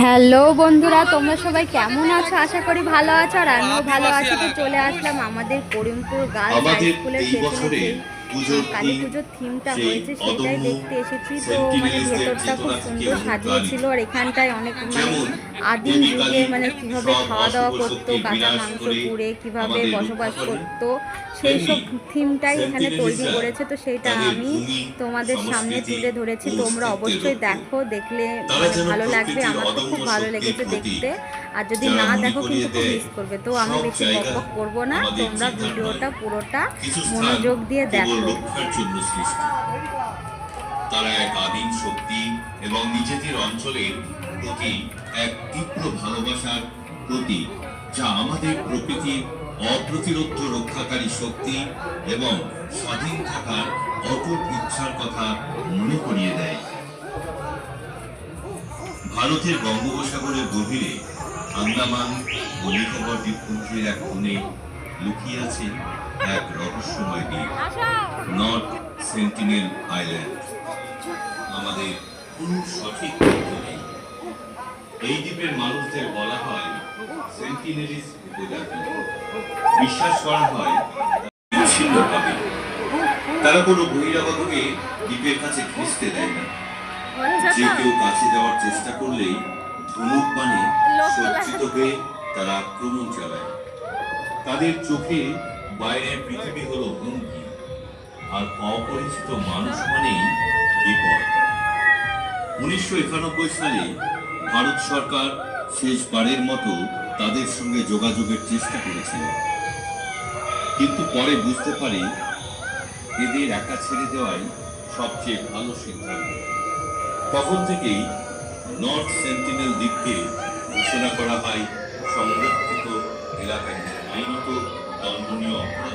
Hello বন্ধুরা, তোমরা সবাই কেমন আছো? আশা করি ভালো আছো আর আমিও ভালো আছি। তো চলে আসলাম আমাদের করিমপুর গার্লস হাই স্কুলের পেছনে যেই কালী পুজোর থিমটা হয়েছে সেইটাই দেখতে এসেছি। তো মানে ভেতরটা খুব সুন্দর সাজিয়েছিল আর এখানটায় অনেক মানে আদিম যুগে মানে কিভাবে খাওয়া দাওয়া করতো, কাঁচা মাংস পুড়ে কিভাবে বসবাস করতো সেই সব থিমটাই এখানে তৈরি করেছে। তো সেইটা আমি তোমাদের সামনে তুলে ধরেছি, তোমরা অবশ্যই দেখো, দেখলে মানে ভালো লাগবে। আমার তো খুব ভালো লেগেছে দেখতে, আর যদি না দেখো কিন্তু খুব মিস করবে। তো আমি বেশি বকবক করবো না, তোমরা ভিডিওটা পুরোটা মনোযোগ দিয়ে দেখো। তারা এক আদিম শক্তি এবং নিজেদের অঞ্চলের প্রতি এক তীব্র ভালোবাসার প্রতীক, যা আমাদের প্রকৃতির অপ্রতিরোধ রক্ষাকারী শক্তি এবং স্বাধীন থাকার অটুট ইচ্ছার কথা মনে করিয়ে দেয়। ভারতের বঙ্গোপসাগরের গভীরে আন্দামান ও নিকোবর দ্বীপপুঞ্জের এক কোণে লুকিয়ে আছে এক রহস্যময় দ্বীপ, নর্থ সেন্টিনেল আইল্যান্ড। আমাদের কোনো সঠিক তথ্য নেই। এই দ্বীপের মানুষদের বলা হয় সেন্টিনেলিস উপজাতি। বিশ্বাস করা হয় বিচ্ছিন্নভাবে তারা কোনো বহিরাগতকে দ্বীপের কাছে ঘেঁষতে দেয় না। যে কেউ কাছে যাওয়ার চেষ্টা করলেই ধনুক বাণে সজ্জিত হয়ে তারা আক্রমণ চালায়। তাদের চোখে বাইরের পৃথিবী হলো হুমকি, আর অপরিচিত মানুষ মানেই বিপদ। 1991 সালে ভারত সরকার শেষবারের মতো তাদের সঙ্গে যোগাযোগের চেষ্টা করেছিল, কিন্তু পরে বুঝতে পারে এদের একা ছেড়ে দেওয়াই সবচেয়ে ভালো সিদ্ধান্ত। তখন থেকেই নর্থ সেন্টিনেল দ্বীপকে ঘোষণা করা হয় সংরক্ষিত এলাকায় আইনত দণ্ডনীয় অপরাধ